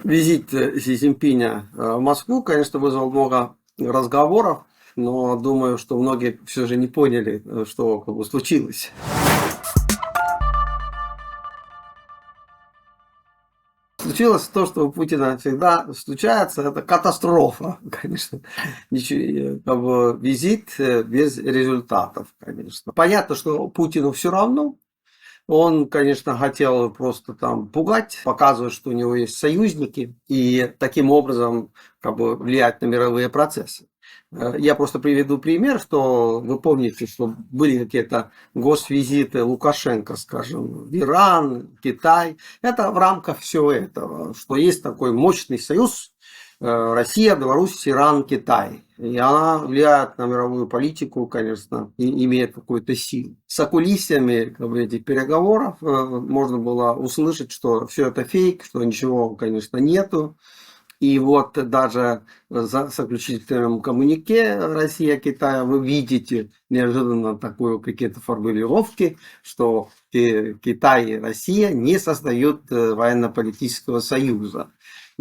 Визит Си Цзиньпиня в Москву, конечно, вызвал много разговоров, но думаю, что многие все же не поняли, что как бы случилось. Случилось то, что у Путина всегда случается, это катастрофа, конечно. Ничего, как бы, визит без результатов, конечно. Понятно, что Путину все равно. Он, конечно, хотел просто там пугать, показывать, что у него есть союзники, и таким образом как бы влиять на мировые процессы. Я просто приведу пример, что вы помните, что были какие-то госвизиты Лукашенко, скажем, в Иран, Китай. Это в рамках всего этого, что есть такой мощный союз Россия, Беларусь, Иран, Китай. И она влияет на мировую политику, конечно, и имеет какую-то силу. С окулисами как бы, этих переговоров можно было услышать, что все это фейк, что ничего, конечно, нету. И вот даже за заключительном коммюнике Россия-Китая вы видите неожиданно такую какие-то формулировки, что Китай и Россия не создают военно-политического союза.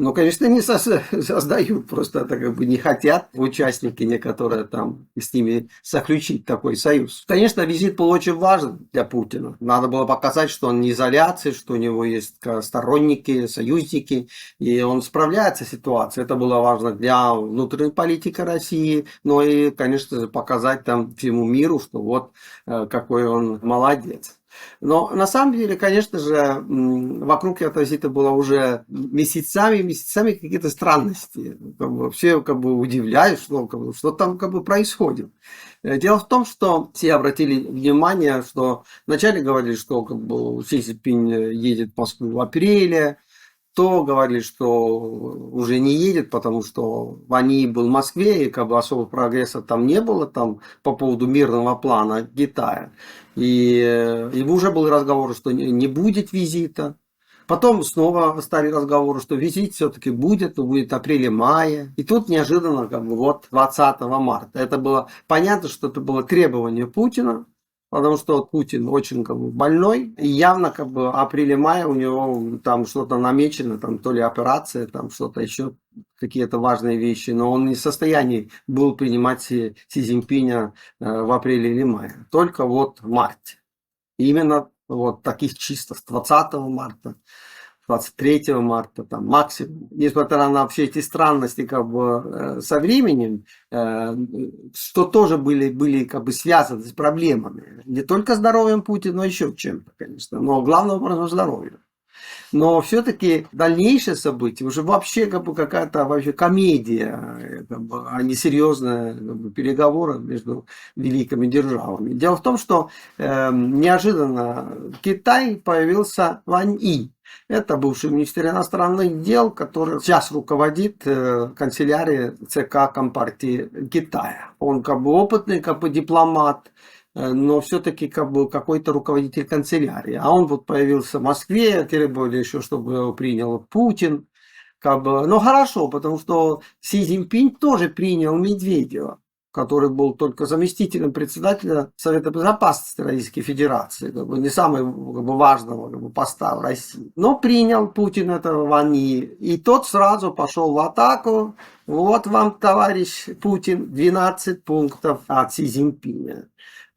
Ну, конечно, не создают, просто это как бы не хотят участники некоторые там с ними заключить такой союз. Конечно, визит был очень важен для Путина. Надо было показать, что он не изоляция, что у него есть сторонники, союзники, и он справляется с ситуацией. Это было важно для внутренней политики России, но и, конечно же, показать там всему миру, что вот какой он молодец. Но на самом деле, конечно же, вокруг этого визита было уже месяцами какие-то странности. Как бы, все как бы удивляют, что там как бы происходит. Дело в том, что все обратили внимание, что вначале говорили, что как бы Си Цзиньпинь едет в Москву в апреле, то говорили, что уже не едет, потому что они был в Москве, и как бы особого прогресса там не было там, по поводу мирного плана Китая. И уже был разговор, что не будет визита. Потом снова стали разговоры, что визит все-таки будет, но будет апреле-мае. И тут неожиданно, как бы, вот 20 марта. Это было понятно, что это было требование Путина, потому что вот Путин очень как бы больной, и явно как бы апреле-мае у него там что-то намечено, там то ли операция, там что-то еще, какие-то важные вещи, но он не в состоянии был принимать Си Цзиньпиня в апреле или мае, только вот в марте. И именно вот таких чисто с 20 марта, 23 марта, там, максимум. Несмотря на все эти странности как бы, со временем, что тоже были как бы связаны с проблемами. Не только здоровьем Путина, но еще чем-то, конечно. Но главным образом здоровьем. Но все-таки дальнейшие события уже вообще как бы какая-то вообще комедия, как бы, а не серьезные как бы, переговоры между великими державами. Дело в том, что неожиданно в Китае появился Ван И. Это бывший министр иностранных дел, который сейчас руководит канцелярией ЦК Компартии Китая. Он как бы опытный, как бы дипломат, но все-таки как бы какой-то руководитель канцелярии. А он вот появился в Москве, требовали еще, чтобы его принял Путин. Как бы, ну хорошо, потому что Си Цзиньпинь тоже принял Медведева, который был только заместителем председателя Совета Безопасности Российской Федерации, как бы не самого как бы, важного как бы, поста в России. Но принял Путин этого Ван И, и тот сразу пошел в атаку. Вот вам, товарищ Путин, 12 пунктов от Си Цзиньпиня.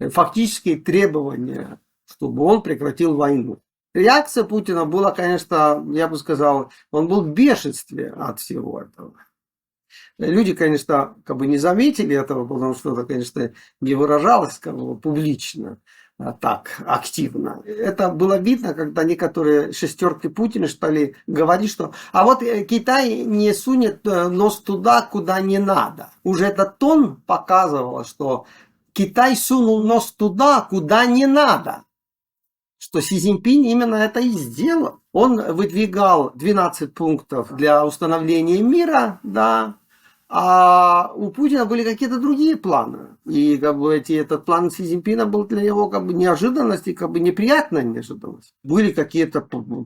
Фактически требования, чтобы он прекратил войну. Реакция Путина была, конечно, я бы сказал, он был в бешенстве от всего этого. Люди, конечно, как бы не заметили этого, потому что это, конечно, не выражалось как бы, публично так активно. Это было видно, когда некоторые шестерки Путина стали говорить, что а вот Китай не сунет нос туда, куда не надо. Уже этот тон показывал, что Китай сунул нос туда, куда не надо. Что Си Цзиньпинь именно это и сделал. Он выдвигал 12 пунктов для установления мира, да, а у Путина были какие-то другие планы. И как бы этот план Си Цзиньпина был для него как бы неожиданностью, как бы неприятной неожиданностью. Были какие-то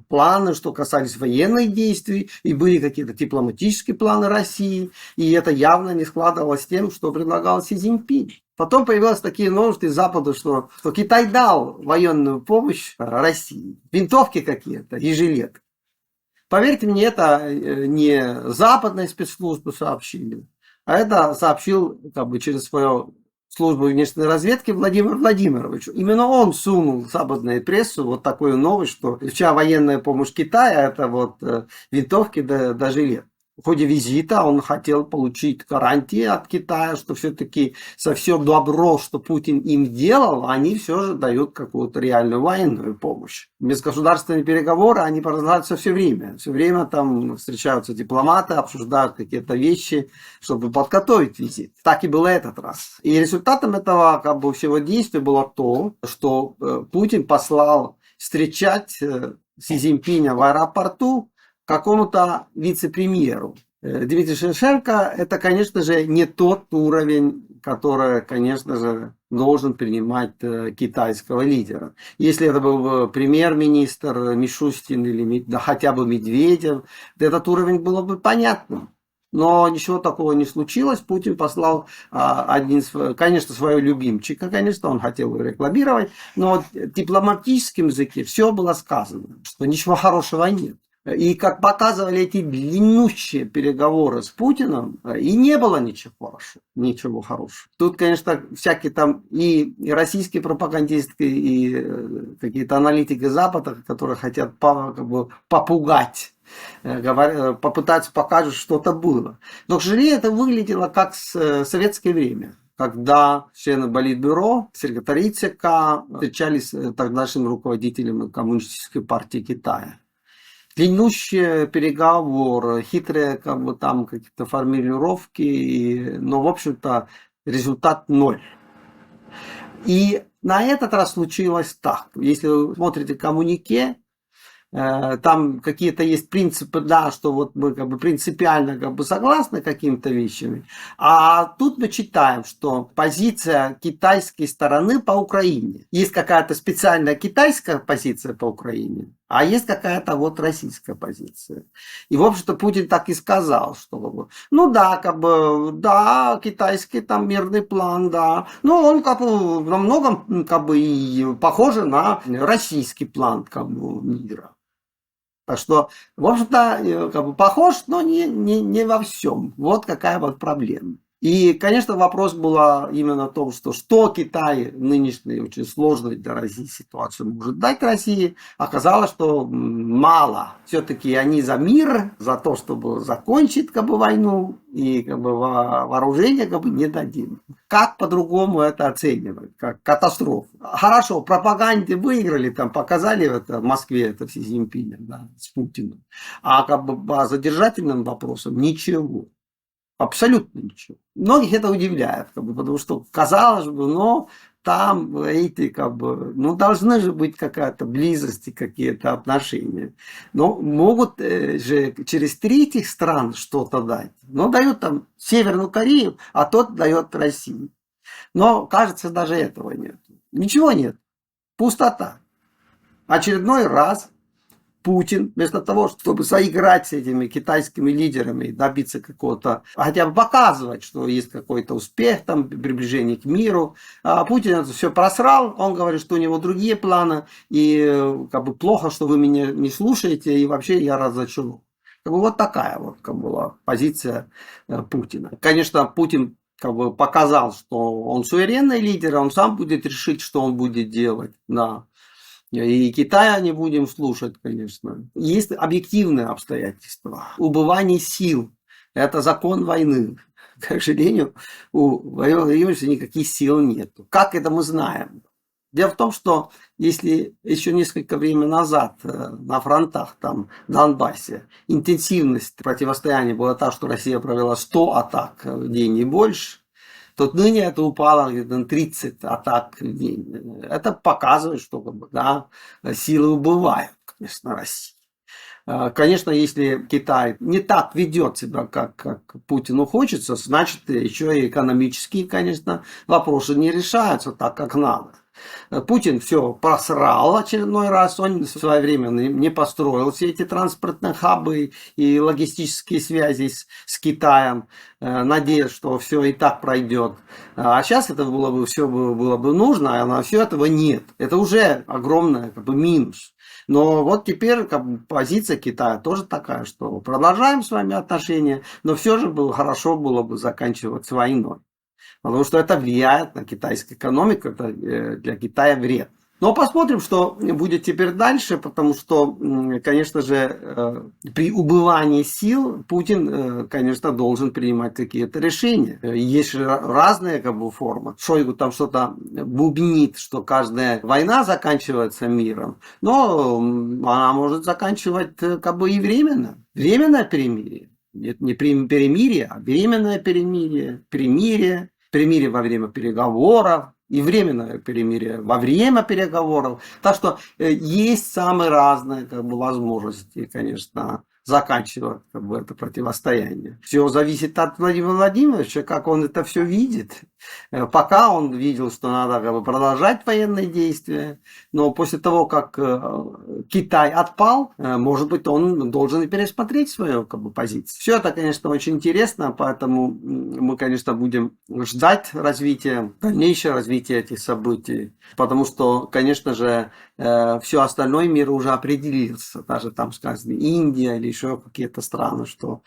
планы, что касались военных действий, и были какие-то дипломатические планы России. И это явно не складывалось с тем, что предлагал Си Цзиньпин. Потом появились такие новости из Запада, что Китай дал военную помощь России. Винтовки какие-то и жилеты. Поверьте мне, это не западные спецслужбы сообщили, а это сообщил как бы, через свою службу внешней разведки Владимир Владимирович. Именно он сунул в западную прессу вот такую новость, что вся военная помощь Китая, это вот винтовки до жилет. В ходе визита он хотел получить гарантии от Китая, что все-таки со все добро, что Путин им делал, они все же дают какую-то реальную военную помощь. Межгосударственные переговоры, они продолжаются все время. Все время там встречаются дипломаты, обсуждают какие-то вещи, чтобы подготовить визит. Так и было этот раз. И результатом этого как бы, всего действия было то, что Путин послал встречать Си Цзиньпиня в аэропорту какому-то вице-премьеру. Дмитрий Шевченко – это, конечно же, не тот уровень, который, конечно же, должен принимать китайского лидера. Если это был бы премьер-министр Мишустин или да, хотя бы Медведев, этот уровень было бы понятным. Но ничего такого не случилось. Путин послал конечно, своего любимчика, конечно, он хотел его рекламировать, но в дипломатическом языке все было сказано, что ничего хорошего нет. И как показывали эти длиннющие переговоры с Путиным, и не было ничего хорошего. Тут, конечно, всякие там и российские пропагандисты, и какие-то аналитики Запада, которые хотят как бы, попугать, попытаться показать, что что-то было. Но, к сожалению, это выглядело как в советское время, когда члены Политбюро, секретари ЦК встречались с тогдашним руководителем Коммунистической партии Китая. Длиннющие переговоры, хитрые как бы, там какие-то формулировки, но, в общем-то, результат ноль. И на этот раз случилось так. Если вы смотрите коммюнике, там какие-то есть принципы, да, что вот мы как бы принципиально как бы согласны какими-то вещами, а тут мы читаем, что позиция китайской стороны по Украине. Есть какая-то специальная китайская позиция по Украине, а есть какая-то вот российская позиция. И, в общем-то, Путин так и сказал, что, ну да, как бы, да, китайский там мирный план, да, но он как бы во многом как бы и похож на российский план как бы мира. Так что, в общем-то, как бы похож, но не во всем. Вот какая вот проблема. И, конечно, вопрос был именно в том, что Китай в нынешней очень сложной для России ситуации может дать России. Оказалось, что мало. Все-таки они за мир, за то, чтобы закончить как бы, войну, и как бы, вооружение как бы, не дадим. Как по-другому это оценивать? Как катастрофу. Хорошо, пропаганде выиграли, там показали это в Москве, это Си Цзиньпиня, да, с Путиным. А как бы по задержательным вопросам ничего. Абсолютно ничего. Многих это удивляет, как бы, потому что, казалось бы, но там эти, как бы, ну, должны же быть какая-то близость и какие-то отношения. Но могут же через третьих стран что-то дать. Но дают там Северную Корею, а тот дает России. Но, кажется, даже этого нет. Ничего нет. Пустота. Очередной раз Путин, вместо того, чтобы заиграть с этими китайскими лидерами и добиться какого-то, хотя бы показывать, что есть какой-то успех, там, приближение к миру, а Путин это все просрал, он говорит, что у него другие планы, и как бы плохо, что вы меня не слушаете, и вообще я разочарован. Как бы вот такая вот как была позиция Путина. Конечно, Путин как бы показал, что он суверенный лидер, он сам будет решить, что он будет делать. Да. И Китая не будем слушать, конечно. Есть объективные обстоятельства. Убывание сил. Это закон войны. К сожалению, у воюющих никаких сил нет. Как это мы знаем? Дело в том, что если еще несколько времени назад на фронтах, там, в Донбассе, интенсивность противостояния была та, что Россия провела 100 атак в день и больше, то ныне это упало где-то на 30 атак в день. Это показывает, что да, силы убывают, конечно, России. Конечно, если Китай не так ведет себя, как Путину хочется, значит, еще и экономические, конечно, вопросы не решаются так, как надо. Путин все просрал очередной раз, он в свое время не построил все эти транспортные хабы и логистические связи с Китаем, надеясь, что все и так пройдет. А сейчас это было бы все было бы нужно, а все этого нет. Это уже огромный минус. Но вот теперь позиция Китая тоже такая, что продолжаем с вами отношения, но все же хорошо было бы заканчивать с войной. Потому что это влияет на китайскую экономику, это для Китая вред. Но посмотрим, что будет теперь дальше, потому что, конечно же, при убывании сил Путин, конечно, должен принимать какие-то решения. Есть же разные формы. Шойгу там что-то бубнит, что каждая война заканчивается миром, но она может заканчивать и временно. Временное перемирие. Нет, не перемирие, а временное перемирие. Перемирие во время переговоров и временное перемирие во время переговоров. Так что есть самые разные возможности, конечно, заканчивать это противостояние. Все зависит от Владимира Владимировича, как он это все видит. Пока он видел, что надо продолжать военные действия, но после того, как Китай отпал, может быть, он должен пересмотреть свою позицию. Все это, конечно, очень интересно, поэтому мы, конечно, будем ждать дальнейшего развития этих событий, потому что, конечно же, все остальной мир уже определился, даже там сказано Индия или еще какие-то страны, что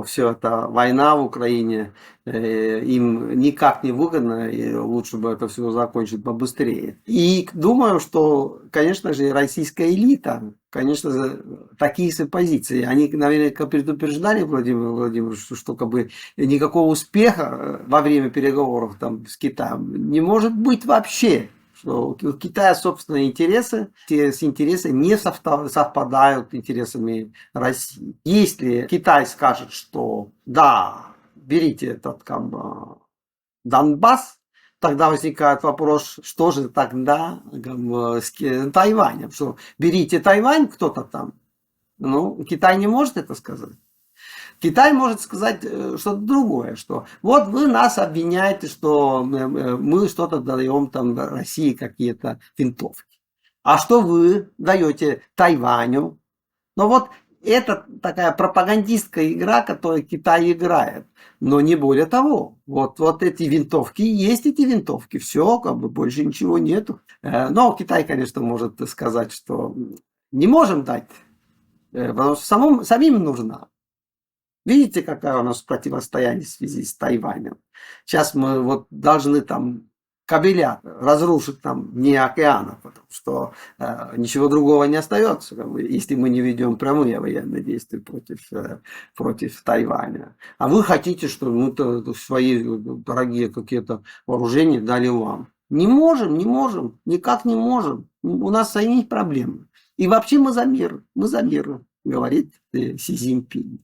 все это война в Украине им никак не выгодно, и лучше бы это все закончить побыстрее. И думаю, что, конечно же, российская элита, конечно же, такие свои позиции. Они, наверное, предупреждали Владимира Владимировича, что никакого успеха во время переговоров там с Китаем не может быть вообще. Что у Китая собственные интересы, с интересами не совпадают с интересами России. Если Китай скажет, что да, берите этот Донбасс, тогда возникает вопрос, что же тогда с Тайванем? Что берите Тайвань, кто-то там. Ну, Китай не может это сказать. Китай может сказать что-то другое, что вот вы нас обвиняете, что мы что-то даем там России какие-то винтовки. А что вы даете Тайваню? Но вот это такая пропагандистская игра, которую Китай играет. Но не более того. Вот эти винтовки, есть эти винтовки. Все, больше ничего нету. Но Китай, конечно, может сказать, что не можем дать, потому что самим нужна. Видите, какое у нас противостояние в связи с Тайванем? Сейчас мы должны там кабеля разрушить там дне океана, потому что ничего другого не остается, если мы не ведем прямые военные действия против Тайваня. А вы хотите, чтобы мы свои дорогие какие-то вооружения дали вам. Не можем, никак не можем. У нас свои проблемы. И вообще мы за мир, говорит Си Цзиньпинь.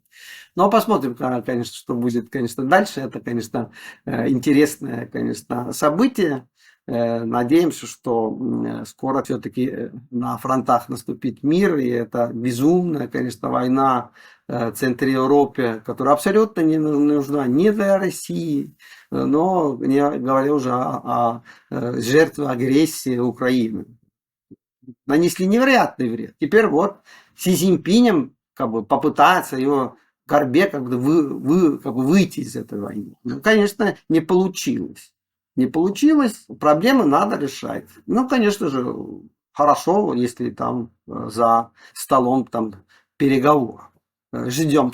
Но посмотрим, конечно, что будет, конечно, дальше. Это, конечно, интересное, конечно, событие. Надеемся, что скоро все-таки на фронтах наступит мир, и это безумная, конечно, война в центре Европы, которая абсолютно не нужна ни для России, но не говоря уже о жертве агрессии Украины. Нанесли невероятный вред. Теперь вот Си Цзиньпинем попытается его Горбе выйти из этой войны. Ну, конечно, не получилось. Не получилось, проблемы надо решать. Ну, конечно же, хорошо, если там за столом там переговоров. Ждем.